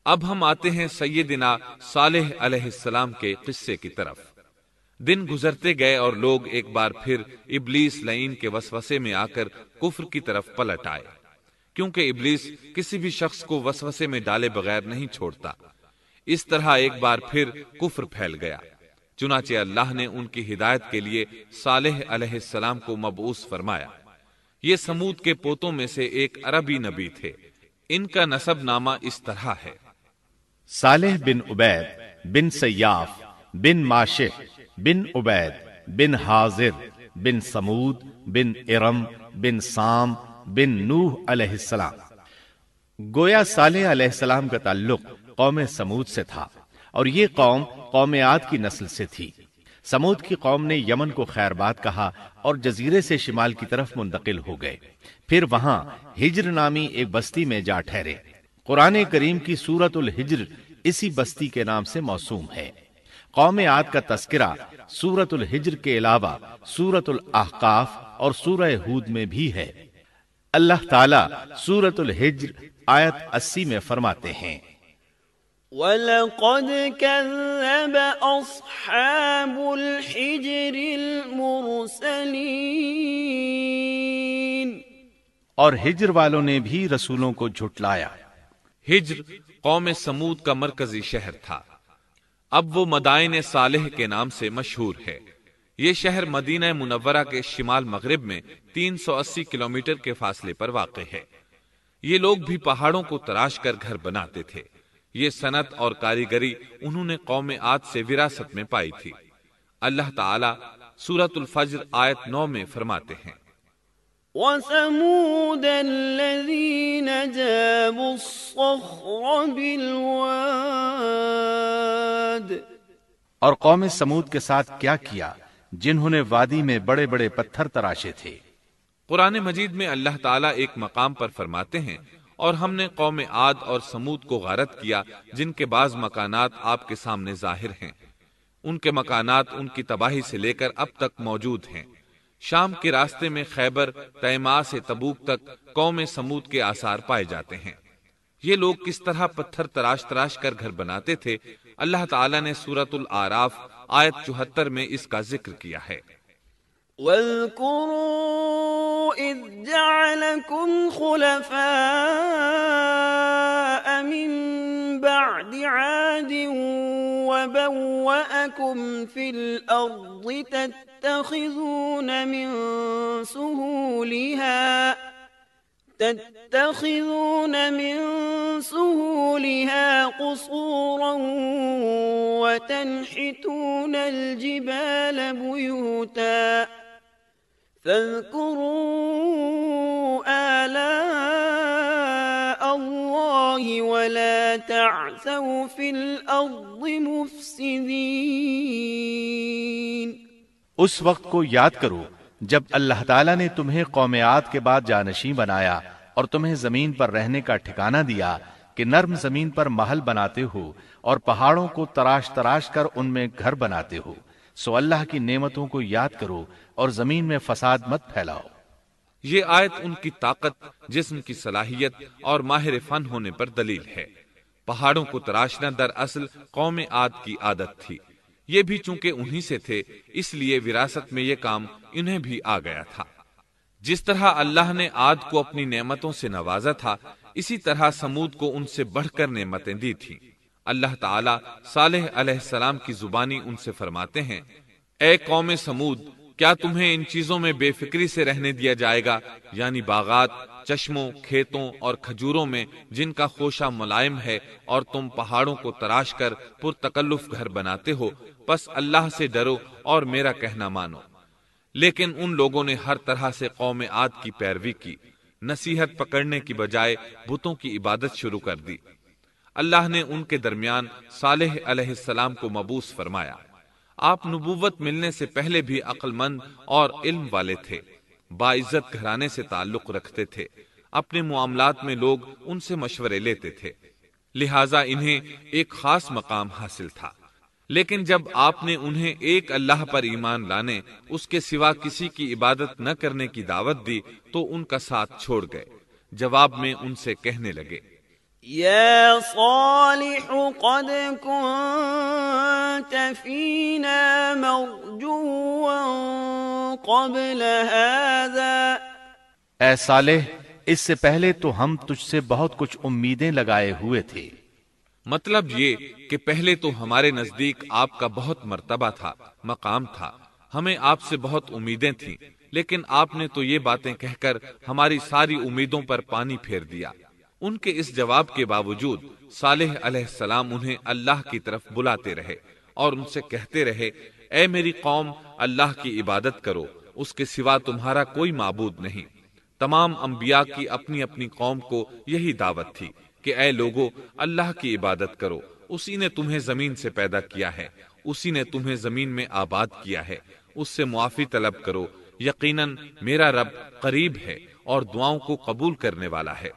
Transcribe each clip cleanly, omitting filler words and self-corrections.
اب ہم آتے ہیں سیدنا صالح علیہ السلام کے قصے کی طرف۔ دن گزرتے گئے اور لوگ ایک بار پھر ابلیس لعین کے وسوسے میں آ کر کفر کی طرف پلٹ آئے، کیونکہ ابلیس کسی بھی شخص کو وسوسے میں ڈالے بغیر نہیں چھوڑتا۔ اس طرح ایک بار پھر کفر پھیل گیا، چنانچہ اللہ نے ان کی ہدایت کے لیے صالح علیہ السلام کو مبعوث فرمایا۔ یہ سمود کے پوتوں میں سے ایک عربی نبی تھے۔ ان کا نسب نامہ اس طرح ہے: صالح بن عبید بن سیاف بن ماشق بن عبید بن حاضر بن سمود بن ارم بن سام بن نوح علیہ السلام۔ گویا صالح علیہ السلام کا تعلق قوم سمود سے تھا، اور یہ قوم عاد کی نسل سے تھی۔ سمود کی قوم نے یمن کو خیر باد کہا اور جزیرے سے شمال کی طرف منتقل ہو گئے، پھر وہاں ہجر نامی ایک بستی میں جا ٹھہرے۔ قرآن کریم کی سورۃ الحجر اسی بستی کے نام سے موسوم ہے۔ قوم عاد کا تذکرہ سورۃ الحجر کے علاوہ سورۃ الاحقاف اور سورہ ہود میں بھی ہے۔ اللہ تعالی سورۃ الحجر آیت 80 میں فرماتے ہیں: وَلَقَدْ كَذَّبَ أَصْحَابُ الْحِجْرِ الْمُرْسَلِينَ، اور ہجر والوں نے بھی رسولوں کو جھٹلایا۔ ہجر قوم سمود کا مرکزی شہر تھا۔ اب وہ مدائن صالح کے نام سے مشہور ہے۔ یہ شہر مدینہ منورہ کے شمال مغرب میں 380 کلومیٹر کے فاصلے پر واقع ہے۔ یہ لوگ بھی پہاڑوں کو تراش کر گھر بناتے تھے۔ یہ صنعت اور کاریگری انہوں نے قوم عاد سے وراثت میں پائی تھی۔ اللہ تعالی سورۃ الفجر آیت 9 میں فرماتے ہیں: وَثَمُودَ الَّذِينَ جَابُوا الصَّخْرَ بِالْوَادِ، اور قوم سمود کے ساتھ کیا کیا جنہوں نے وادی میں بڑے بڑے پتھر تراشے تھے۔ قرآن مجید میں اللہ تعالیٰ ایک مقام پر فرماتے ہیں: اور ہم نے قوم عاد اور سمود کو غارت کیا جن کے بعض مکانات آپ کے سامنے ظاہر ہیں۔ ان کے مکانات ان کی تباہی سے لے کر اب تک موجود ہیں۔ شام کے راستے میں خیبر، تیماء سے تبوک تک قوم سمود کے آثار پائے جاتے ہیں۔ یہ لوگ کس طرح پتھر تراش تراش کر گھر بناتے تھے، اللہ تعالیٰ نے سورۃ الاعراف آیت 74 میں اس کا ذکر کیا ہے: وَاذْكُرُوا إِذْ جَعَلَكُمْ خُلَفَاءَ مِن بَعْدِ عَادٍ وَبَوَّأَكُمْ فِي الْأَرْضِ تَتَّخِذُونَ مِن سُهُولِهَا قُصُورًا وَتَنْحِتُونَ الْجِبَالَ بُيُوتًا فاذكروا آلاء الله ولا تعثوا في الأرض مفسدين۔ اس وقت کو یاد کرو جب اللہ تعالیٰ نے تمہیں قوم عاد کے بعد جانشین بنایا اور تمہیں زمین پر رہنے کا ٹھکانہ دیا کہ نرم زمین پر محل بناتے ہو اور پہاڑوں کو تراش تراش کر ان میں گھر بناتے ہو، سو اللہ کی نعمتوں کو یاد کرو اور زمین میں فساد مت پھیلاؤ۔ یہ آیت ان کی طاقت، جسم کی صلاحیت اور ماہر فن ہونے پر دلیل ہے۔ پہاڑوں کو تراشنا دراصل قوم عاد کی عادت تھی۔ یہ بھی چونکہ انہی سے تھے، اس لیے وراثت میں یہ کام انہیں بھی آ گیا تھا۔ جس طرح اللہ نے عاد کو اپنی نعمتوں سے نوازا تھا، اسی طرح سمود کو ان سے بڑھ کر نعمتیں دی تھیں۔ اللہ تعالیٰ صالح علیہ السلام کی زبانی ان سے فرماتے ہیں: اے قوم سمود، کیا تمہیں ان چیزوں میں بے فکری سے رہنے دیا جائے گا، یعنی باغات، چشموں، کھیتوں اور کھجوروں میں جن کا خوشہ ملائم ہے، اور تم پہاڑوں کو تراش کر پرتکلف گھر بناتے ہو؟ پس اللہ سے ڈرو اور میرا کہنا مانو۔ لیکن ان لوگوں نے ہر طرح سے قوم عاد کی پیروی کی، نصیحت پکڑنے کی بجائے بتوں کی عبادت شروع کر دی۔ اللہ نے ان کے درمیان صالح علیہ السلام کو مبعوث فرمایا۔ آپ نبوت ملنے سے پہلے بھی عقل مند اور علم والے تھے، باعزت گھرانے سے تعلق رکھتے تھے، اپنے معاملات میں لوگ ان سے مشورے لیتے تھے، لہٰذا انہیں ایک خاص مقام حاصل تھا۔ لیکن جب آپ نے انہیں ایک اللہ پر ایمان لانے، اس کے سوا کسی کی عبادت نہ کرنے کی دعوت دی تو ان کا ساتھ چھوڑ گئے۔ جواب میں ان سے کہنے لگے: يا صالح قد كنت فينا مرجوا قبل هذا اے صالح، اس سے پہلے تو ہم تجھ سے بہت کچھ امیدیں لگائے ہوئے تھے۔ مطلب یہ کہ پہلے تو ہمارے نزدیک آپ کا بہت مرتبہ تھا، مقام تھا، ہمیں آپ سے بہت امیدیں تھیں، لیکن آپ نے تو یہ باتیں کہہ کر ہماری ساری امیدوں پر پانی پھیر دیا۔ ان کے اس جواب کے باوجود صالح علیہ السلام انہیں اللہ کی طرف بلاتے رہے اور ان سے کہتے رہے، اے میری قوم، اللہ کی عبادت کرو، اس کے سوا تمہارا کوئی معبود نہیں۔ تمام انبیاء کی اپنی اپنی قوم کو یہی دعوت تھی کہ اے لوگو، اللہ کی عبادت کرو، اسی نے تمہیں زمین سے پیدا کیا ہے، اسی نے تمہیں زمین میں آباد کیا ہے، اس سے معافی طلب کرو، یقیناً میرا رب قریب ہے اور دعاؤں کو قبول کرنے والا ہے۔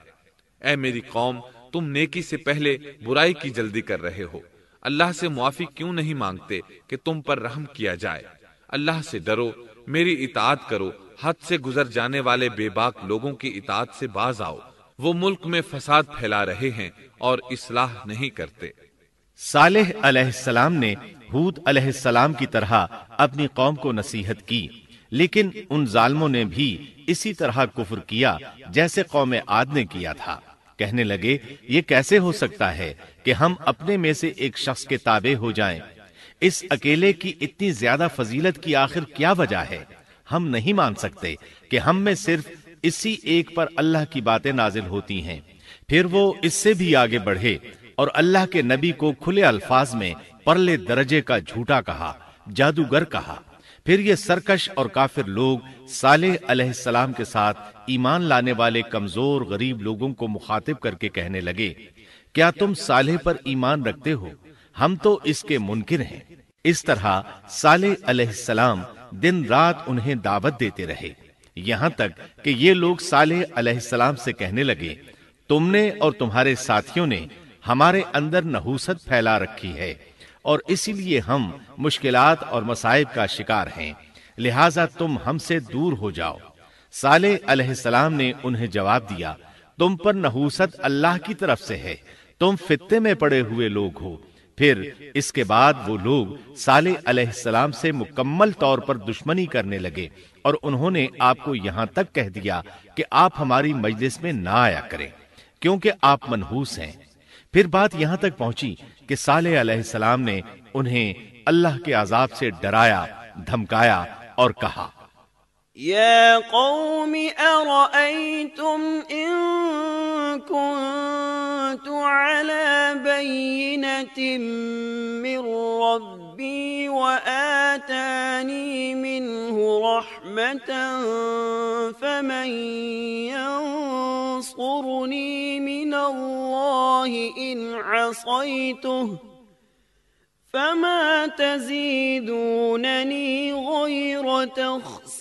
اے میری قوم، تم نیکی سے پہلے برائی کی جلدی کر رہے ہو، اللہ سے معافی کیوں نہیں مانگتے کہ تم پر رحم کیا جائے؟ اللہ سے ڈرو، میری اطاعت کرو، حد سے گزر جانے والے بے باک لوگوں کی اطاعت سے باز آؤ، وہ ملک میں فساد پھیلا رہے ہیں اور اصلاح نہیں کرتے۔ صالح علیہ السلام نے ہود علیہ السلام کی طرح اپنی قوم کو نصیحت کی، لیکن ان ظالموں نے بھی اسی طرح کفر کیا جیسے قوم عاد نے کیا تھا۔ کہنے لگے، یہ کیسے ہو سکتا ہے کہ ہم اپنے میں سے ایک شخص کے تابع ہو جائیں؟ اس اکیلے کی اتنی زیادہ فضیلت کی آخر کیا وجہ ہے؟ ہم نہیں مان سکتے کہ ہم میں صرف اسی ایک پر اللہ کی باتیں نازل ہوتی ہیں۔ پھر وہ اس سے بھی آگے بڑھے اور اللہ کے نبی کو کھلے الفاظ میں پرلے درجے کا جھوٹا کہا، جادوگر کہا۔ پھر یہ سرکش اور کافر لوگ صالح علیہ السلام کے ساتھ ایمان لانے والے کمزور غریب لوگوں کو مخاطب کر کے کہنے لگے، کیا تم صالح پر ایمان رکھتے ہو؟ ہم تو اس کے منکر ہیں۔ اس طرح صالح علیہ السلام دن رات انہیں دعوت دیتے رہے، یہاں تک کہ یہ لوگ صالح علیہ السلام سے کہنے لگے، تم نے اور تمہارے ساتھیوں نے ہمارے اندر نحوست پھیلا رکھی ہے اور اسی لیے ہم مشکلات اور مصائب کا شکار ہیں، لہٰذا تم ہم سے دور ہو جاؤ۔ صالح علیہ السلام نے انہیں جواب دیا، تم پر نحوست اللہ کی طرف سے ہے، تم فتنے میں پڑے ہوئے لوگ ہو۔ پھر اس کے بعد وہ لوگ صالح علیہ السلام سے مکمل طور پر دشمنی کرنے لگے اور انہوں نے آپ کو یہاں تک کہہ دیا کہ آپ ہماری مجلس میں نہ آیا کریں کیونکہ آپ منحوس ہیں۔ پھر بات یہاں تک پہنچی کہ صالح علیہ السلام نے انہیں اللہ کے عذاب سے ڈرایا، دھمکایا اور کہا، يا قوم أرأيتم إن كنت على بينة من ربي وآتاني منه رحمة فمن ينصرني من الله إن عصيته فما تزيدونني غير تخسير۔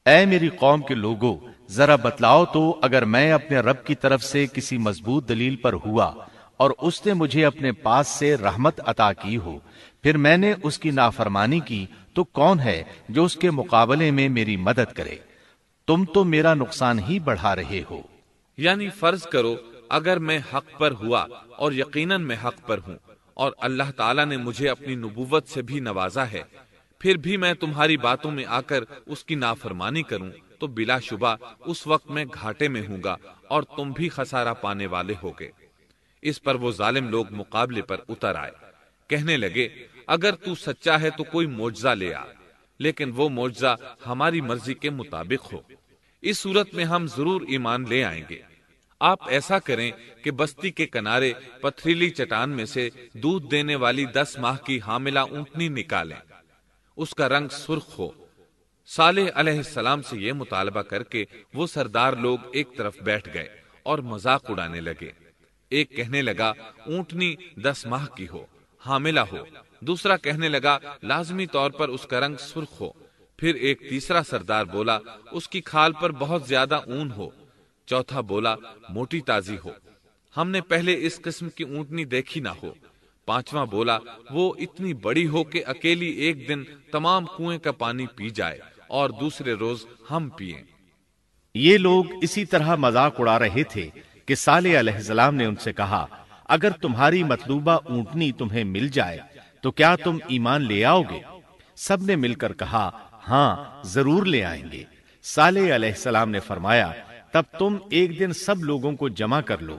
اے میری قوم کے لوگو، ذرا بتلاؤ تو، اگر میں اپنے رب کی طرف سے کسی مضبوط دلیل پر ہوا اور اس نے مجھے اپنے پاس سے رحمت عطا کی ہو، پھر میں نے اس کی نافرمانی کی، تو کون ہے جو اس کے مقابلے میں میری مدد کرے؟ تم تو میرا نقصان ہی بڑھا رہے ہو۔ یعنی فرض کرو اگر میں حق پر ہوا اور یقیناً میں حق پر ہوں اور اللہ تعالیٰ نے مجھے اپنی نبوت سے بھی نوازا ہے، پھر بھی میں تمہاری باتوں میں آ کر اس کی نافرمانی کروں تو بلا شبہ اس وقت میں گھاٹے میں ہوں گا اور تم بھی خسارہ پانے والے ہوگے۔ اس پر وہ ظالم لوگ مقابلے پر اتر آئے، کہنے لگے، اگر تو سچا ہے تو کوئی معجزہ لے آ، لیکن وہ معجزہ ہماری مرضی کے مطابق ہو، اس صورت میں ہم ضرور ایمان لے آئیں گے۔ آپ ایسا کریں کہ بستی کے کنارے پتھریلی چٹان میں سے دودھ دینے والی 10 ماہ کی حاملہ اونٹنی نکالیں، اس کا رنگ سرخ ہو۔ صالح علیہ السلام سے یہ مطالبہ کر کے وہ سردار لوگ ایک طرف بیٹھ گئے اور مذاق اڑانے لگے۔ ایک کہنے لگا اونٹنی 10 ماہ کی ہو، حاملہ ہو، دوسرا کہنے لگا لازمی طور پر اس کا رنگ سرخ ہو، پھر ایک تیسرا سردار بولا اس کی کھال پر بہت زیادہ اون ہو، چوتھا بولا موٹی تازی ہو، ہم نے پہلے اس قسم کی اونٹنی دیکھی نہ ہو، پانچواں بولا وہ اتنی بڑی ہو کہ اکیلی ایک دن تمام کنویں کا پانی پی جائے اور دوسرے روز ہم پئیں۔ یہ لوگ اسی طرح مذاق اڑا رہے تھے کہ صالح علیہ السلام نے ان سے کہا، اگر تمہاری مطلوبہ اونٹنی تمہیں مل جائے تو کیا تم ایمان لے آؤ گے؟ سب نے مل کر کہا، ہاں ضرور لے آئیں گے۔ صالح علیہ السلام نے فرمایا، تب تم ایک دن سب لوگوں کو جمع کر لو۔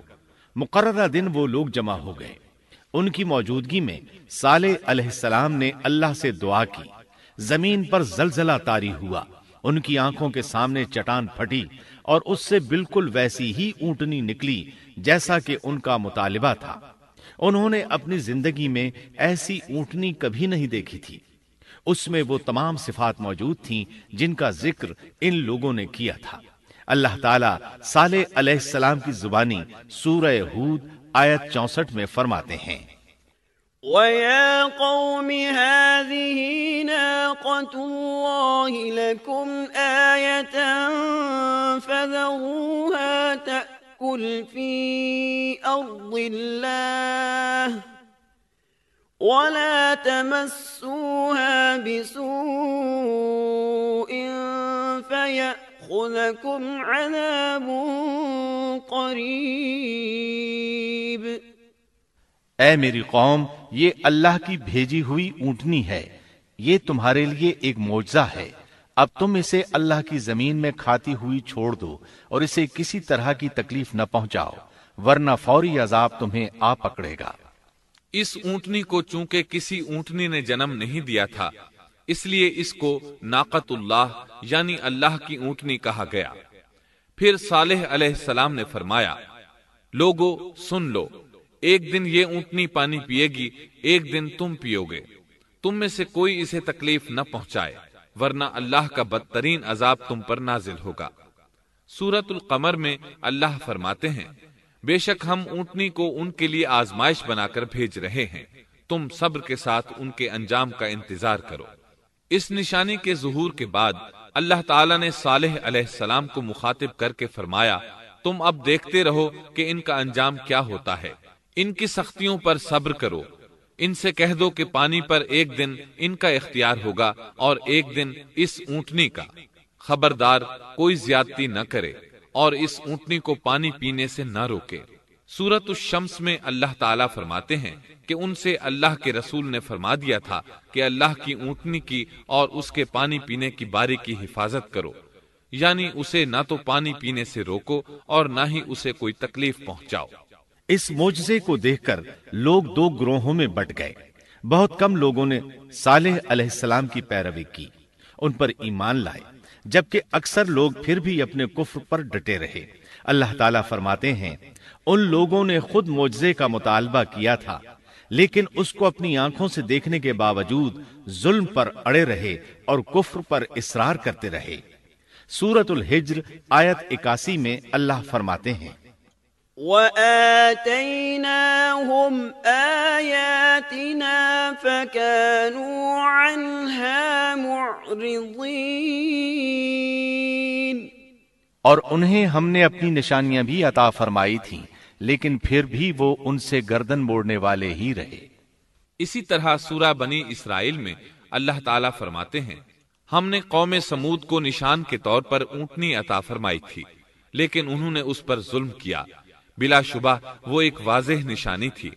مقررہ دن وہ لوگ جمع ہو گئے۔ ان کی موجودگی میں صالح علیہ السلام نے اللہ سے دعا کی۔ زمین پر زلزلہ طاری ہوا، ان کی آنکھوں کے سامنے چٹان پھٹی اور اس سے بالکل ویسی ہی اونٹنی نکلی جیسا کہ ان کا مطالبہ تھا۔ انہوں نے اپنی زندگی میں ایسی اونٹنی کبھی نہیں دیکھی تھی۔ اس میں وہ تمام صفات موجود تھیں جن کا ذکر ان لوگوں نے کیا تھا۔ اللہ تعالیٰ صالح علیہ السلام کی زبانی سورہ ہود آیت 64 میں فرماتے ہیں، وَيَا قَوْمِ هَٰذِهِ نَاقَةُ اللَّهِ لَكُمْ آيَةً فَذَرُوهَا تَأْكُلْ فِي أَرْضِ اللَّهِ وَلَا تَمَسُّوهَا بِسُوءٍ فَيَأْخُذَكُمْ عَذَابٌ قَرِيبٌ۔ اے میری قوم، یہ اللہ کی بھیجی ہوئی اونٹنی ہے، یہ تمہارے لیے ایک معجزہ ہے۔ اب تم اسے اللہ کی زمین میں کھاتی ہوئی چھوڑ دو اور اسے کسی طرح کی تکلیف نہ پہنچاؤ، ورنہ فوری عذاب تمہیں آ پکڑے گا۔ اس اونٹنی کو چونکہ کسی اونٹنی نے جنم نہیں دیا تھا، اس لیے اس کو ناقۃ اللہ یعنی اللہ کی اونٹنی کہا گیا۔ پھر صالح علیہ السلام نے فرمایا، لوگو سن لو، ایک دن یہ اونٹنی پانی پیے گی، ایک دن تم پیو گے، تم میں سے کوئی اسے تکلیف نہ پہنچائے، ورنہ اللہ کا بدترین عذاب تم پر نازل ہوگا۔ سورۃ القمر میں اللہ فرماتے ہیں، بے شک ہم اونٹنی کو ان کے لیے آزمائش بنا کر بھیج رہے ہیں، تم صبر کے ساتھ ان کے انجام کا انتظار کرو۔ اس نشانی کے ظہور کے بعد اللہ تعالیٰ نے صالح علیہ السلام کو مخاطب کر کے فرمایا، تم اب دیکھتے رہو کہ ان کا انجام کیا ہوتا ہے، ان کی سختیوں پر صبر کرو، ان سے کہہ دو کہ پانی پر ایک دن ان کا اختیار ہوگا اور ایک دن اس اونٹنی کا، خبردار کوئی زیادتی نہ کرے اور اس اونٹنی کو پانی پینے سے نہ روکے۔ سورۃ الشمس میں اللہ تعالیٰ فرماتے ہیں کہ ان سے اللہ کے رسول نے فرما دیا تھا کہ اللہ کی اونٹنی کی اور اس کے پانی پینے کی باری کی حفاظت کرو، یعنی اسے نہ تو پانی پینے سے روکو اور نہ ہی اسے کوئی تکلیف پہنچاؤ۔ اس معجزے کو دیکھ کر لوگ دو گروہوں میں بٹ گئے۔ بہت کم لوگوں نے صالح علیہ السلام کی پیروی کی، ان پر ایمان لائے، جبکہ اکثر لوگ پھر بھی اپنے کفر پر ڈٹے رہے۔ اللہ تعالیٰ فرماتے ہیں، ان لوگوں نے خود معجزے کا مطالبہ کیا تھا، لیکن اس کو اپنی آنکھوں سے دیکھنے کے باوجود ظلم پر اڑے رہے اور کفر پر اصرار کرتے رہے۔ سورۃ الحجر آیت 81 میں اللہ فرماتے ہیں، وَآتَيْنَاهُمْ آيَاتِنَا فَكَانُوا عَنْهَا مُعْرِضِينَ۔ اور انہیں ہم نے اپنی نشانیاں بھی عطا فرمائی تھیں، لیکن پھر بھی وہ ان سے گردن موڑنے والے ہی رہے۔ اسی طرح سورہ بنی اسرائیل میں اللہ تعالیٰ فرماتے ہیں، ہم نے قوم سمود کو نشان کے طور پر اونٹنی عطا فرمائی تھی، لیکن انہوں نے اس پر ظلم کیا۔ بلا شبہ وہ ایک واضح نشانی تھی،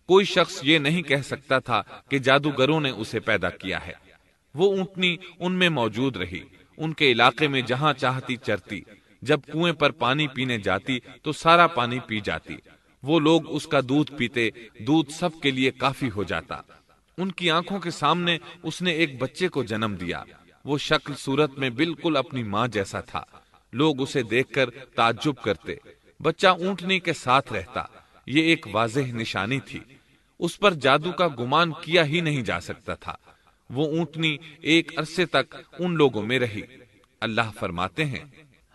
کوئی شخص یہ نہیں کہہ سکتا تھا کہ جادوگروں نے اسے پیدا کیا ہے۔ وہ اونٹنی ان میں موجود رہی، ان کے علاقے میں جہاں چاہتی چرتی، جب کنویں پر پانی پینے جاتی تو سارا پانی پی جاتی، وہ لوگ اس کا دودھ پیتے، دودھ سب کے لیے کافی ہو جاتا۔ ان کی آنکھوں کے سامنے اس نے ایک بچے کو جنم دیا، وہ شکل صورت میں بالکل اپنی ماں جیسا تھا، لوگ اسے دیکھ کر تعجب کرتے۔ بچہ اونٹنی کے ساتھ رہتا، یہ ایک واضح نشانی تھی، اس پر جادو کا گمان کیا ہی نہیں جا سکتا تھا۔ وہ اونٹنی ایک عرصے تک ان لوگوں میں رہی۔ اللہ فرماتے ہیں،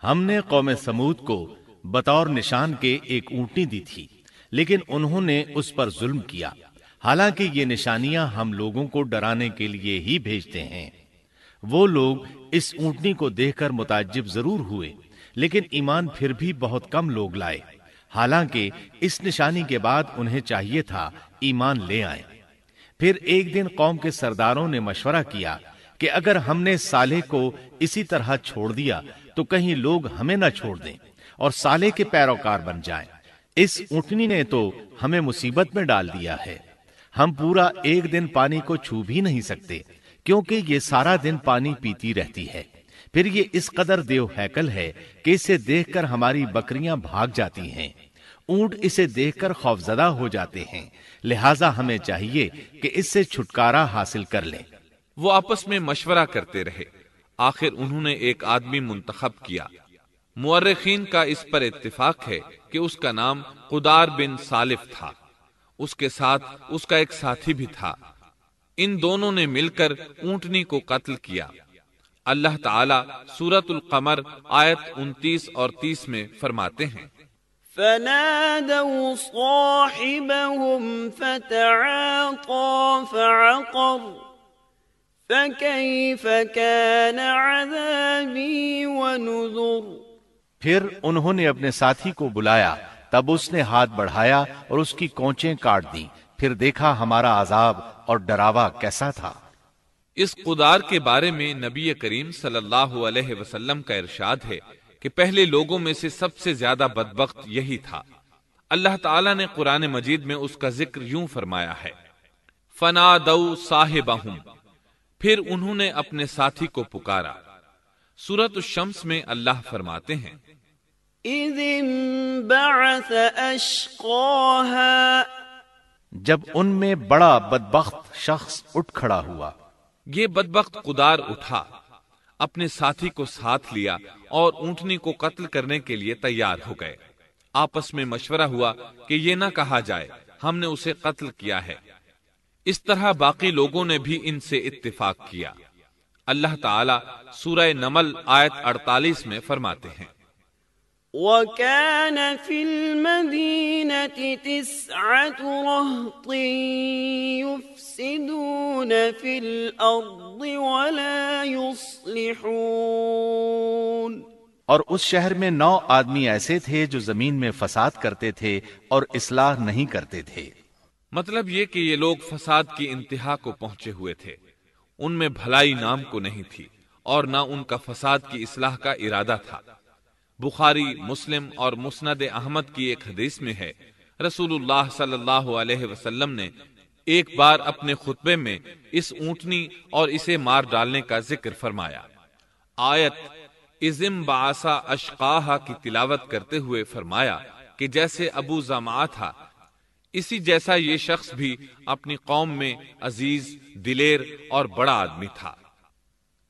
ہم نے قوم سمود کو بطور نشان کے ایک اونٹنی دی تھی، لیکن انہوں نے اس پر ظلم کیا۔ حالانکہ یہ نشانیاں ہم لوگوں کو ڈرانے کے لیے ہی بھیجتے ہیں۔ وہ لوگ اس اونٹنی کو دیکھ کر متعجب ضرور ہوئے، لیکن ایمان پھر بھی بہت کم لوگ لائے، حالانکہ اس نشانی کے بعد انہیں چاہیے تھا ایمان لے آئیں۔ پھر ایک دن قوم کے سرداروں نے مشورہ کیا کہ اگر ہم نے صالح کو اسی طرح چھوڑ دیا تو کہیں لوگ ہمیں نہ چھوڑ دیں اور صالح کے پیروکار بن جائیں۔ اس اونٹنی نے تو ہمیں مصیبت میں ڈال دیا ہے، ہم پورا ایک دن پانی کو چھو بھی نہیں سکتے، کیونکہ یہ سارا دن پانی پیتی رہتی ہے۔ پھر یہ اس قدر دیو ہیکل ہے کہ اسے دیکھ کر ہماری بکریاں بھاگ جاتی ہیں، اونٹ اسے دیکھ کر خوفزدہ ہو جاتے ہیں، لہٰذا ہمیں چاہیے کہ اس سے چھٹکارا حاصل کر لیں۔ وہ آپس میں مشورہ کرتے رہے، آخر انہوں نے ایک آدمی منتخب کیا۔ مورخین کا اس پر اتفاق ہے کہ اس کا نام قدار بن سالف تھا، اس کے ساتھ اس کا ایک ساتھی بھی تھا۔ ان دونوں نے مل کر اونٹنی کو قتل کیا۔ اللہ تعالیٰ سورۃ القمر آیت 29 اور 30 میں فرماتے ہیں، فنادوا صاحبهم فتعاطى فعقر فكيف كان عذابي ونذر۔ پھر انہوں نے اپنے ساتھی کو بلایا، تب اس نے ہاتھ بڑھایا اور اس کی کونچیں کاٹ دیں، پھر دیکھا ہمارا عذاب اور ڈراوا کیسا تھا۔ اس قدار کے بارے میں نبی کریم صلی اللہ علیہ وسلم کا ارشاد ہے کہ پہلے لوگوں میں سے سب سے زیادہ بدبخت یہی تھا۔ اللہ تعالیٰ نے قرآن مجید میں اس کا ذکر یوں فرمایا ہے، فنادوا صاحبہم، پھر انہوں نے اپنے ساتھی کو پکارا۔ سورۃ الشمس میں اللہ فرماتے ہیں، اذ انبعث اشقاها، جب ان میں بڑا بدبخت شخص اٹھ کھڑا ہوا۔ یہ بدبخت قدار اٹھا، اپنے ساتھی کو ساتھ لیا اور اونٹنی کو قتل کرنے کے لیے تیار ہو گئے۔ آپس میں مشورہ ہوا کہ یہ نہ کہا جائے ہم نے اسے قتل کیا ہے۔ اس طرح باقی لوگوں نے بھی ان سے اتفاق کیا۔ اللہ تعالیٰ سورہ نمل آیت 48 میں فرماتے ہیں، وَكَانَ فِي الْمَدِينَةِ 9 رَهْطٍ يُفْسِدُونَ فِي الْأَرْضِ وَلَا يُصْلِحُونَ، اور اس شہر میں 9 آدمی ایسے تھے جو زمین میں فساد کرتے تھے اور اصلاح نہیں کرتے تھے۔ مطلب یہ کہ یہ لوگ فساد کی انتہا کو پہنچے ہوئے تھے، ان میں بھلائی نام کو نہیں تھی اور نہ ان کا فساد کی اصلاح کا ارادہ تھا۔ بخاری، مسلم اور مسند احمد کی ایک حدیث میں ہے، رسول اللہ صلی اللہ علیہ وسلم نے ایک بار اپنے خطبے میں اس اونٹنی اور اسے مار ڈالنے کا ذکر فرمایا۔ آیت اذم بعثا اشقاہا کی تلاوت کرتے ہوئے فرمایا کہ جیسے ابو زمعہ تھا، اسی جیسا یہ شخص بھی اپنی قوم میں عزیز، دلیر اور بڑا آدمی تھا۔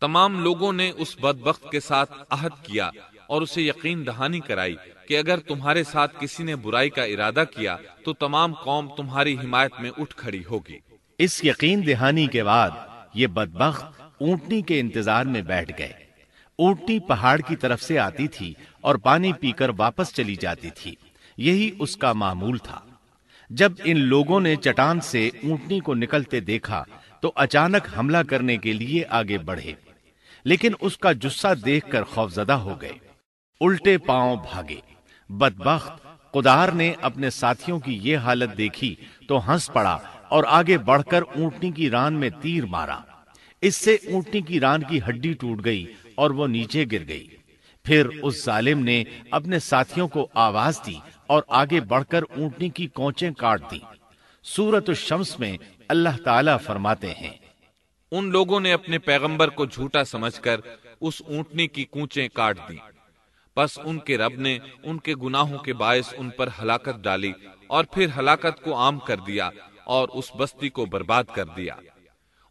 تمام لوگوں نے اس بدبخت کے ساتھ عہد کیا اور اسے یقین دہانی کرائی کہ اگر تمہارے ساتھ کسی نے برائی کا ارادہ کیا تو تمام قوم تمہاری حمایت میں اٹھ کھڑی ہوگی۔ اس یقین دہانی کے بعد یہ بدبخت اونٹنی کے انتظار میں بیٹھ گئے۔ اونٹنی پہاڑ کی طرف سے آتی تھی اور پانی پی کر واپس چلی جاتی تھی، یہی اس کا معمول تھا۔ جب ان لوگوں نے چٹان سے اونٹنی کو نکلتے دیکھا تو اچانک حملہ کرنے کے لیے آگے بڑھے، لیکن اس کا جثہ دیکھ کر خوفزدہ ہو گئے، الٹے پاؤں بھاگے۔ بدبخت قدار نے اپنے ساتھیوں کی یہ حالت دیکھی تو ہنس پڑا اور آگے بڑھ کر اونٹنی کی ران میں تیر مارا۔ اس سے اونٹنی کی ران کی ہڈی ٹوٹ گئی اور وہ نیچے گر گئی۔ پھر اس ظالم نے اپنے ساتھیوں کو آواز دی اور آگے بڑھ کر اونٹنی کی کونچیں کاٹ دی۔ سورۃ الشمس میں اللہ تعالیٰ فرماتے ہیں، ان لوگوں نے اپنے پیغمبر کو جھوٹا سمجھ کر اس اونٹنی کی کونچیں کاٹ دیں، پس ان کے رب نے ان کے گناہوں کے باعث ان پر ہلاکت ڈالی اور پھر ہلاکت کو عام کر دیا اور اس بستی کو برباد کر دیا۔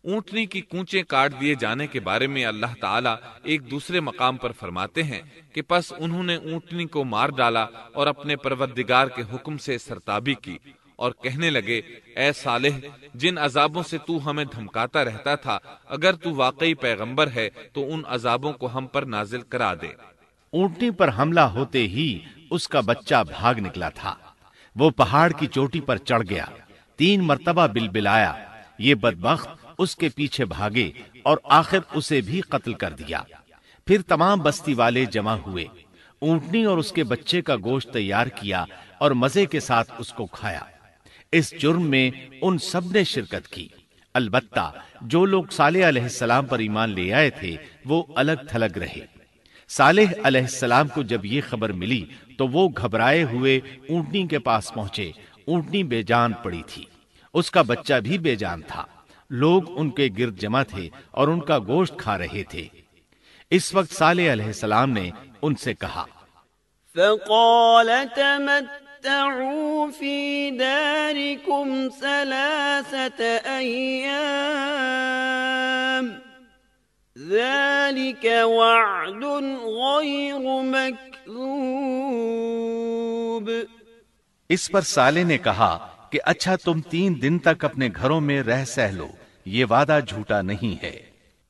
اونٹنی کی کونچیں کاٹ دیے جانے کے بارے میں اللہ تعالیٰ ایک دوسرے مقام پر فرماتے ہیں کہ پس انہوں نے اونٹنی کو مار ڈالا اور اپنے پروردگار کے حکم سے سرتابی کی اور کہنے لگے، اے صالح، جن عذابوں سے تو ہمیں دھمکاتا رہتا تھا، اگر تو واقعی پیغمبر ہے تو ان عذابوں کو ہم پر نازل کرا دے۔ اونٹنی پر حملہ ہوتے ہی اس کا بچہ بھاگ نکلا تھا۔ وہ پہاڑ کی چوٹی پر چڑھ گیا، 3 مرتبہ بلبلایا۔ یہ بدبخت اس کے پیچھے بھاگے اور آخر اسے بھی قتل کر دیا۔ پھر تمام بستی والے جمع ہوئے، اونٹنی اور اس کے بچے کا گوشت تیار کیا اور مزے کے ساتھ اس کو کھایا۔ اس جرم میں ان سب نے شرکت کی، البتہ جو لوگ صالح علیہ السلام پر ایمان لے آئے تھے وہ الگ تھلگ رہے۔ صالح علیہ السلام کو جب یہ خبر ملی تو وہ گھبرائے ہوئے اونٹنی کے پاس پہنچے۔ اونٹنی بے جان پڑی تھی، اس کا بچہ بھی بے جان تھا۔ لوگ ان کے گرد جمع تھے اور ان کا گوشت کھا رہے تھے۔ اس وقت صالح علیہ السلام نے ان سے کہا، فقال تمتعوا في داركم 3 أيام ذلك وعد غير مكذوب۔ اس پر صالح نے کہا کہ اچھا تم 3 دن تک اپنے گھروں میں رہ سہ لو، یہ وعدہ جھوٹا نہیں ہے۔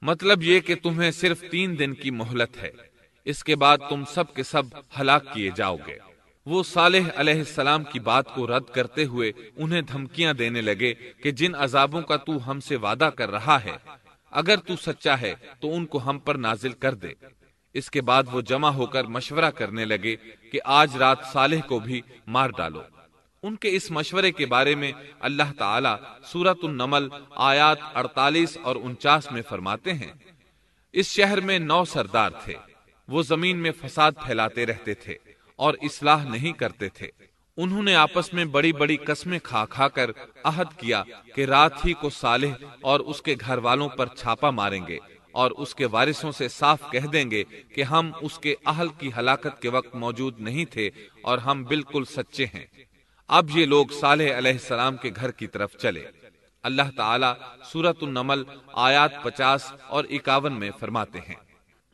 مطلب یہ کہ تمہیں صرف 3 دن کی مہلت ہے، اس کے بعد تم سب کے سب ہلاک کیے جاؤ گے۔ وہ صالح علیہ السلام کی بات کو رد کرتے ہوئے انہیں دھمکیاں دینے لگے کہ جن عذابوں کا تو ہم سے وعدہ کر رہا ہے، اگر تو سچا ہے تو ان کو ہم پر نازل کر دے۔ اس کے بعد وہ جمع ہو کر مشورہ کرنے لگے کہ آج رات صالح کو بھی مار ڈالو۔ ان کے اس مشورے کے بارے میں اللہ تعالیٰ سورۃ النمل آیات 48 اور 49 میں فرماتے ہیں، اس شہر میں 9 سردار تھے، وہ زمین میں فساد پھیلاتے رہتے تھے اور اصلاح نہیں کرتے تھے۔ انہوں نے آپس میں بڑی بڑی قسمیں کھا کھا کر عہد کیا کہ رات ہی کو صالح اور اس کے گھر والوں پر چھاپا ماریں گے اور اس کے وارثوں سے صاف کہہ دیں گے کہ ہم اس کے اہل کی ہلاکت کے وقت موجود نہیں تھے اور ہم بالکل سچے ہیں۔ اب یہ لوگ صالح علیہ السلام کے گھر کی طرف چلے۔ اللہ تعالیٰ سورۃ النمل آیات 50 اور 51 میں فرماتے ہیں،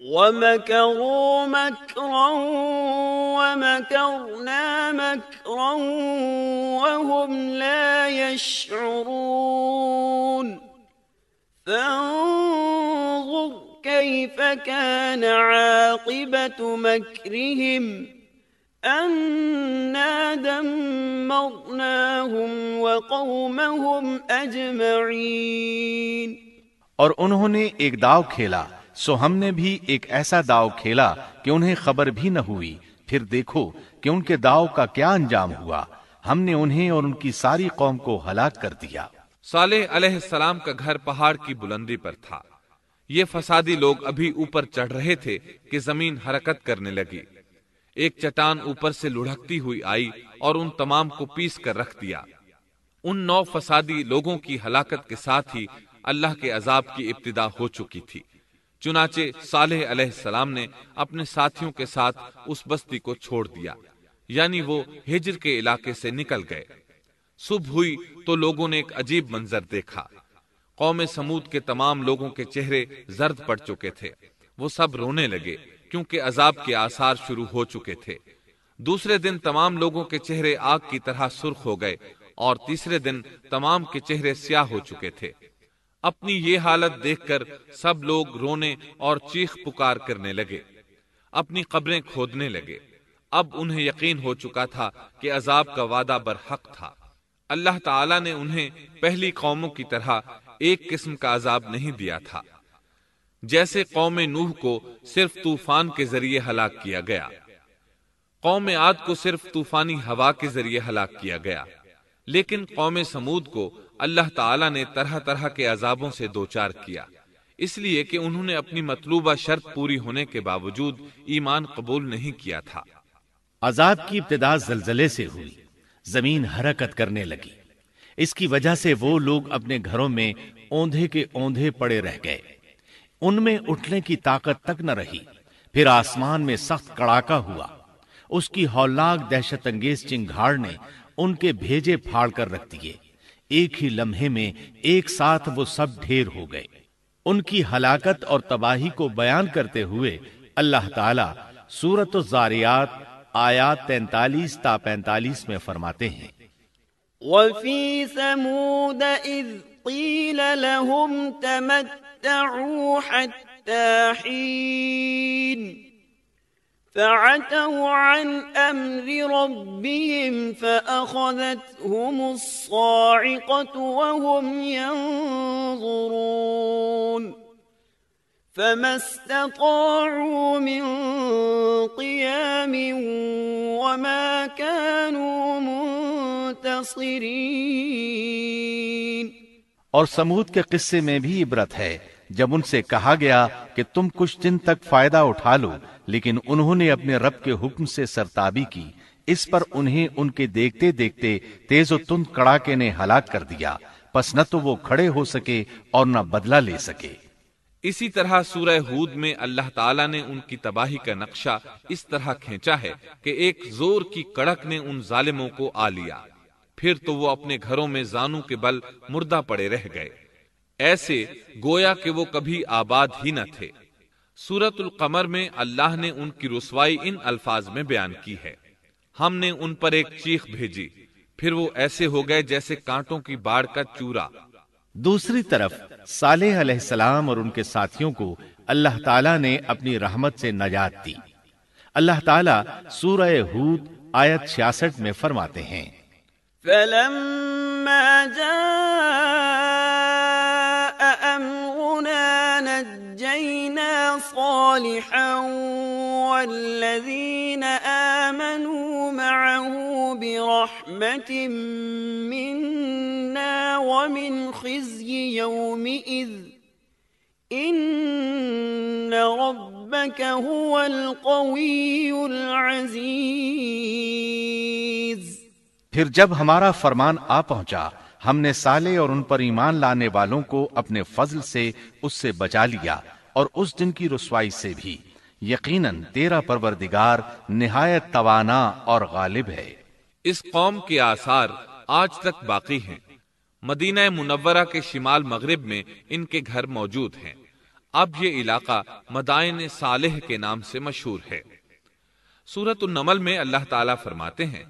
وَمَكَرُوا مَكْرًا وَمَكَرْنَا مَكْرًا وَهُمْ لَا يَشْعُرُونَ فَانظُرْ كَيْفَ كَانَ عَاقِبَةُ مَكْرِهِمْ أَنَّا دَمَّرْنَاهُمْ وَقَوْمَهُمْ أَجْمَعِينَ۔ اور انہوں نے ایک داؤ کھیلا، سو ہم نے بھی ایک ایسا داؤ کھیلا کہ انہیں خبر بھی نہ ہوئی۔ پھر دیکھو کہ ان کے داؤ کا کیا انجام ہوا، ہم نے انہیں اور ان کی ساری قوم کو ہلاک کر دیا۔ صالح علیہ السلام کا گھر پہاڑ کی بلندی پر تھا۔ یہ فسادی لوگ ابھی اوپر چڑھ رہے تھے کہ زمین حرکت کرنے لگی۔ ایک چٹان اوپر سے لڑھکتی ہوئی آئی اور ان تمام کو پیس کر رکھ دیا۔ ان 9 فسادی لوگوں کی ہلاکت کے ساتھ ہی اللہ کے عذاب کی ابتدا ہو چکی تھی۔ چنانچہ صالح علیہ السلام نے اپنے ساتھیوں کے ساتھ اس بستی کو چھوڑ دیا، یعنی وہ ہجر کے علاقے سے نکل گئے۔ صبح ہوئی تو لوگوں نے ایک عجیب منظر دیکھا۔ قوم سمود کے تمام لوگوں کے چہرے زرد پڑ چکے تھے، وہ سب رونے لگے کیونکہ عذاب کے آثار شروع ہو چکے تھے۔ دوسرے دن تمام لوگوں کے چہرے آگ کی طرح سرخ ہو گئے اور تیسرے دن تمام کے چہرے سیاہ ہو چکے تھے۔ اپنی یہ حالت دیکھ کر سب لوگ رونے اور چیخ پکار کرنے لگے، اپنی قبریں کھودنے لگے۔ اب انہیں یقین ہو چکا تھا کہ عذاب کا وعدہ برحق تھا۔ اللہ تعالیٰ نے انہیں پہلی قوموں کی طرح ایک قسم کا عذاب نہیں دیا تھا، جیسے قوم نوح کو صرف طوفان کے ذریعے ہلاک کیا گیا، قوم عاد کو صرف طوفانی ہوا کے ذریعے ہلاک کیا گیا، لیکن قوم سمود کو اللہ تعالیٰ نے طرح طرح کے عذابوں سے دوچار کیا، اس لیے کہ انہوں نے اپنی مطلوبہ شرط پوری ہونے کے باوجود ایمان قبول نہیں کیا تھا۔ عذاب کی ابتدا زلزلے سے ہوئی، زمین حرکت کرنے لگی۔ اس کی وجہ سے وہ لوگ اپنے گھروں میں اوندھے کے اوندھے پڑے رہ گئے، ان میں اٹھنے کی طاقت تک نہ رہی۔ پھر آسمان میں سخت کڑاکا ہوا، اس کی ہولناک دہشت انگیز چنگھاڑ نے ان کے بھیجے پھاڑ کر رکھ دیے۔ ایک ہی لمحے میں ایک ساتھ وہ سب ڈھیر ہو گئے۔ ان کی ہلاکت اور تباہی کو بیان کرتے ہوئے اللہ تعالی سورۃ الزاریات آیات 43 تا 45 میں فرماتے ہیں، وَفِي ثَمُودَ إِذْ قِيلَ لَهُمْ تَمَتَّعُوا حَتَّى حِينٍ فَعَتَوْا عَنْ أَمْرِ رَبِّهِمْ فَأَخَذَتْهُمُ الصَّاعِقَةُ وَهُمْ يَنظُرُونَ فَمَا اسْتَطَاعُوا مِنْ قِيَامٍ وَمَا كَانُوا منتصرین۔ اور سمود کے قصے میں بھی عبرت ہے جب ان سے کہا گیا کہ تم کچھ دن تک فائدہ اٹھا لو، لیکن انہوں نے اپنے رب کے حکم سے سرتابی کی، اس پر انہیں ان کے دیکھتے دیکھتے تیز و تند کڑاکے نے ہلاک کر دیا، پس نہ تو وہ کھڑے ہو سکے اور نہ بدلہ لے سکے۔ اسی طرح سورہ ہود میں اللہ تعالیٰ نے ان کی تباہی کا نقشہ اس طرح کھینچا ہے کہ ایک زور کی کڑک نے ان ظالموں کو آ لیا، پھر تو وہ اپنے گھروں میں زانوں کے بل مردہ پڑے رہ گئے، ایسے گویا کہ وہ کبھی آباد ہی نہ تھے۔ سورۃ القمر میں اللہ نے ان کی رسوائی ان الفاظ میں بیان کی ہے: ہم نے ان پر ایک چیخ بھیجی، پھر وہ ایسے ہو گئے جیسے کانٹوں کی باڑ کا چورا۔ دوسری طرف صالح علیہ السلام اور ان کے ساتھیوں کو اللہ تعالیٰ نے اپنی رحمت سے نجات دی۔ اللہ تعالیٰ سورہ ہود آیت 66 میں فرماتے ہیں: فَلَمَّا جَاءَ أَمْرُنَا نَجَّيْنَا صَالِحًا وَالَّذِينَ آمَنُوا مَعَهُ بِرَحْمَةٍ مِنَّا وَمِنْ خِزْيِ يَوْمِئِذٍ إِنَّ رَبَّكَ هُوَ الْقَوِيُّ الْعَزِيزُ۔ پھر جب ہمارا فرمان آ پہنچا، ہم نے صالح اور ان پر ایمان لانے والوں کو اپنے فضل سے اس سے بچا لیا اور اس دن کی رسوائی سے بھی۔ یقیناً تیرا پروردگار نہایت توانا اور غالب ہے۔ اس قوم کے آثار آج تک باقی ہیں۔ مدینہ منورہ کے شمال مغرب میں ان کے گھر موجود ہیں۔ اب یہ علاقہ مدائن صالح کے نام سے مشہور ہے۔ سورۃ النمل میں اللہ تعالیٰ فرماتے ہیں: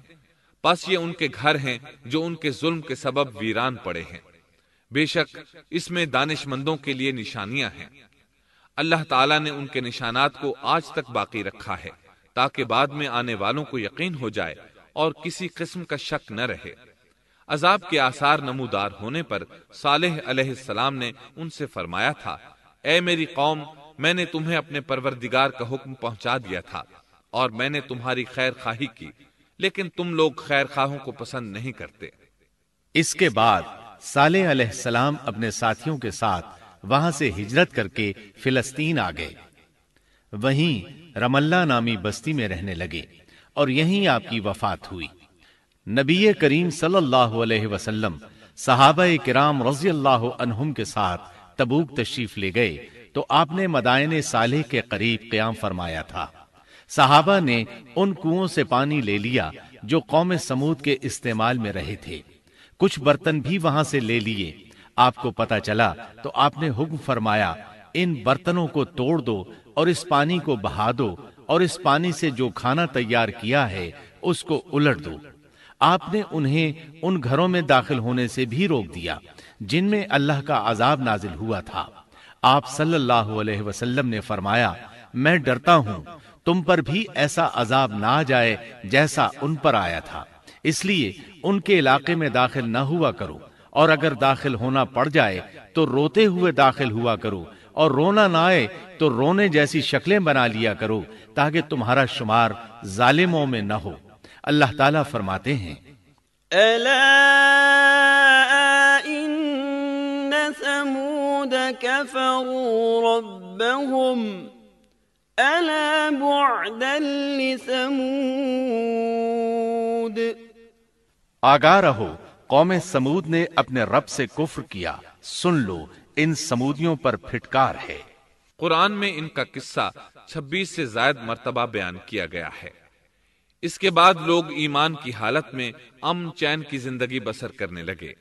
پس یہ ان کے گھر ہیں جو ان کے ظلم کے سبب ویران پڑے ہیں، بے شک اس میں دانش مندوں کے لیے نشانیاں ہیں۔ اللہ تعالیٰ نے ان کے نشانات کو آج تک باقی رکھا ہے تاکہ بعد میں آنے والوں کو یقین ہو جائے اور کسی قسم کا شک نہ رہے۔ عذاب کے آثار نمودار ہونے پر صالح علیہ السلام نے ان سے فرمایا تھا: اے میری قوم، میں نے تمہیں اپنے پروردگار کا حکم پہنچا دیا تھا اور میں نے تمہاری خیر خواہی کی، لیکن تم لوگ خیر خواہوں کو پسند نہیں کرتے۔ اس کے بعد صالح علیہ السلام اپنے ساتھیوں کے ساتھ وہاں سے ہجرت کر کے فلسطین آ گئے، وہیں رملہ نامی بستی میں رہنے لگے اور یہیں آپ کی وفات ہوئی۔ نبی کریم صلی اللہ علیہ وسلم صحابہ کرام رضی اللہ عنہم کے ساتھ تبوک تشریف لے گئے تو آپ نے مدائن صالح کے قریب قیام فرمایا تھا۔ صحابہ نے ان کنووں سے پانی لے لیا جو قوم سمود کے استعمال میں رہے تھے، کچھ برتن بھی وہاں سے لے لیے۔ آپ کو پتہ چلا تو آپ نے حکم فرمایا: ان برتنوں کو توڑ دو اور اس پانی کو بہا دو اور اس پانی سے جو کھانا تیار کیا ہے اس کو الٹ دو۔ آپ نے انہیں ان گھروں میں داخل ہونے سے بھی روک دیا جن میں اللہ کا عذاب نازل ہوا تھا۔ آپ صلی اللہ علیہ وسلم نے فرمایا: میں ڈرتا ہوں تم پر بھی ایسا عذاب نہ آ جائے جیسا ان پر آیا تھا، اس لیے ان کے علاقے میں داخل نہ ہوا کرو، اور اگر داخل ہونا پڑ جائے تو روتے ہوئے داخل ہوا کرو، اور رونا نہ آئے تو رونے جیسی شکلیں بنا لیا کرو تاکہ تمہارا شمار ظالموں میں نہ ہو۔ اللہ تعالیٰ فرماتے ہیں: ألا إن ثمود كفروا ربهم ألا بعدا لثمود۔ آگاہ رہو، قوم سمود نے اپنے رب سے کفر کیا، سن لو ان سمودیوں پر پھٹکار ہے۔ قرآن میں ان کا قصہ 26 سے زائد مرتبہ بیان کیا گیا ہے۔ اس کے بعد لوگ ایمان کی حالت میں امن چین کی زندگی بسر کرنے لگے،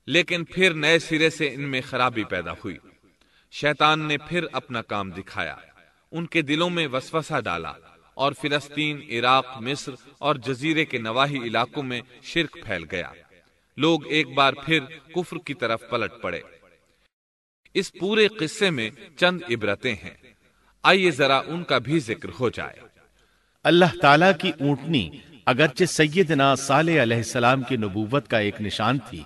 لیکن پھر نئے سرے سے ان میں خرابی پیدا ہوئی۔ شیطان نے پھر اپنا کام دکھایا، ان کے دلوں میں وسوسہ ڈالا اور فلسطین، عراق، مصر اور جزیرے کے نواحی علاقوں میں شرک پھیل گیا۔ لوگ ایک بار پھر کفر کی طرف پلٹ پڑے۔ اس پورے قصے میں چند عبرتیں ہیں، آئیے ذرا ان کا بھی ذکر ہو جائے۔ اللہ تعالیٰ کی اونٹنی اگرچہ سیدنا صالح علیہ السلام کی نبوت کا ایک نشان تھی،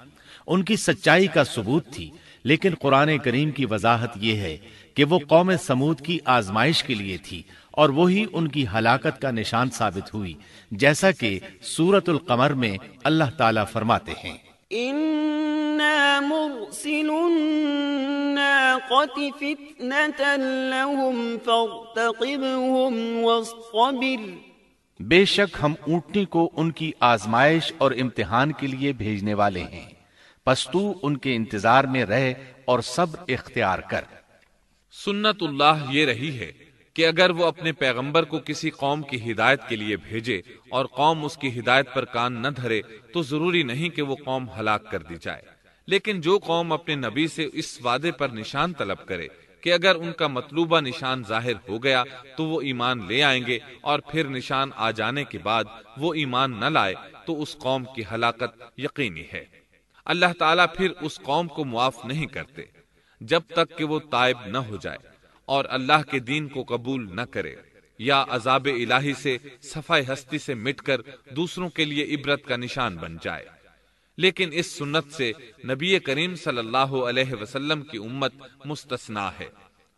ان کی سچائی کا ثبوت تھی، لیکن قرآن کریم کی وضاحت یہ ہے کہ وہ قوم سمود کی آزمائش کے لیے تھی اور وہی ان کی ہلاکت کا نشان ثابت ہوئی، جیسا کہ سورۃ القمر میں اللہ تعالیٰ فرماتے ہیں: إن إنا مرسل الناقة فتنة لهم فارتقبهم واصطبر بے شک ہم اونٹنی کو ان کی آزمائش اور امتحان کے لیے بھیجنے والے ہیں، پس تو ان کے انتظار میں رہ اور صبر اختیار کر۔ سنت اللہ یہ رہی ہے کہ اگر وہ اپنے پیغمبر کو کسی قوم کی ہدایت کے لیے بھیجے اور قوم اس کی ہدایت پر کان نہ دھرے تو ضروری نہیں کہ وہ قوم ہلاک کر دی جائے، لیکن جو قوم اپنے نبی سے اس وعدے پر نشان طلب کرے کہ اگر ان کا مطلوبہ نشان ظاہر ہو گیا تو وہ ایمان لے آئیں گے، اور پھر نشان آ جانے کے بعد وہ ایمان نہ لائے تو اس قوم کی ہلاکت یقینی ہے۔ اللہ تعالیٰ پھر اس قوم کو معاف نہیں کرتے جب تک کہ وہ تائب نہ ہو جائے اور اللہ کے دین کو قبول نہ کرے، یا عذاب الہی سے صفحہ ہستی سے مٹ کر دوسروں کے لیے عبرت کا نشان بن جائے۔ لیکن اس سنت سے نبی کریم صلی اللہ علیہ وسلم کی امت مستثنا ہے،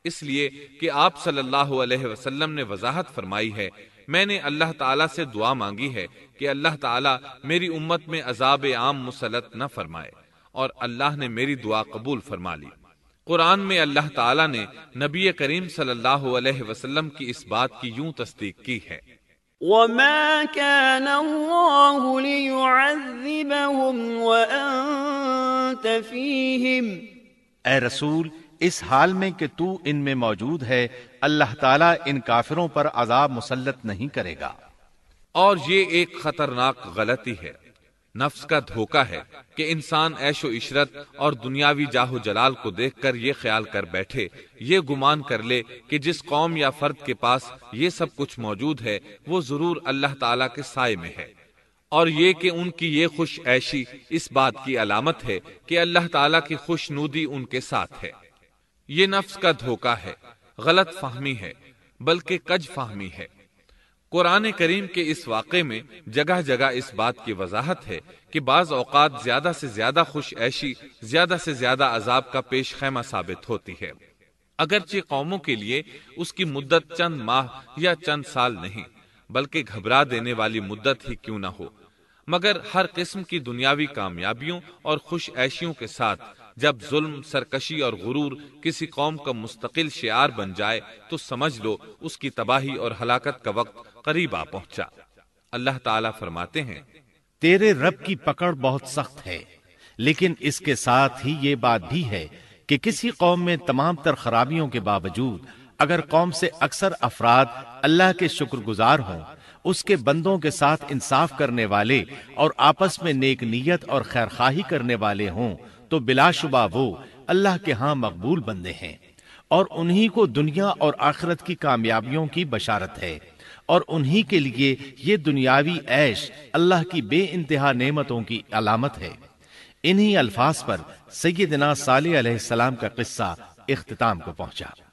اس لیے کہ آپ صلی اللہ علیہ وسلم نے وضاحت فرمائی ہے، میں نے اللہ تعالیٰ سے دعا مانگی ہے کہ اللہ تعالیٰ میری امت میں عذاب عام مسلط نہ فرمائے، اور اللہ نے میری دعا قبول فرما لی۔ قرآن میں اللہ تعالیٰ نے نبی کریم صلی اللہ علیہ وسلم کی اس بات کی یوں تصدیق کی ہے، وما كان الله ليعذبهم وأنت فيهم اے رسول اس حال میں کہ تو ان میں موجود ہے، اللہ تعالیٰ ان کافروں پر عذاب مسلط نہیں کرے گا۔ اور یہ ایک خطرناک غلطی ہے، نفس کا دھوکہ ہے کہ انسان عیش و عشرت اور دنیاوی جاہ و جلال کو دیکھ کر یہ خیال کر بیٹھے، یہ گمان کر لے کہ جس قوم یا فرد کے پاس یہ سب کچھ موجود ہے وہ ضرور اللہ تعالیٰ کے سائے میں ہے، اور یہ کہ ان کی یہ خوش عیشی اس بات کی علامت ہے کہ اللہ تعالیٰ کی خوشنودی ان کے ساتھ ہے۔ یہ نفس کا دھوکہ ہے، غلط فہمی ہے، بلکہ کج فہمی ہے۔ قرآن کریم کے اس واقعے میں جگہ جگہ اس بات کی وضاحت ہے کہ بعض اوقات زیادہ سے زیادہ خوش عیشی زیادہ سے زیادہ عذاب کا پیش خیمہ ثابت ہوتی ہے، اگرچہ قوموں کے لیے اس کی مدت چند ماہ یا چند سال نہیں بلکہ گھبرا دینے والی مدت ہی کیوں نہ ہو، مگر ہر قسم کی دنیاوی کامیابیوں اور خوش عیشیوں کے ساتھ جب ظلم، سرکشی اور غرور کسی قوم کا مستقل شعار بن جائے تو سمجھ لو اس کی تباہی اور ہلاکت کا وقت قریب آ پہنچا۔ اللہ تعالیٰ فرماتے ہیں، تیرے رب کی پکڑ بہت سخت ہے، لیکن اس کے ساتھ ہی یہ بات بھی ہے کہ کسی قوم میں تمام تر خرابیوں کے باوجود اگر قوم سے اکثر افراد اللہ کے شکر گزار ہوں، اس کے بندوں کے ساتھ انصاف کرنے والے اور آپس میں نیک نیت اور خیرخواہی کرنے والے ہوں تو بلا شبہ وہ اللہ کے ہاں مقبول بندے ہیں، اور انہی کو دنیا اور آخرت کی کامیابیوں کی بشارت ہے، اور انہی کے لیے یہ دنیاوی عیش اللہ کی بے انتہا نعمتوں کی علامت ہے۔ انہی الفاظ پر سیدنا صالح علیہ السلام کا قصہ اختتام کو پہنچا۔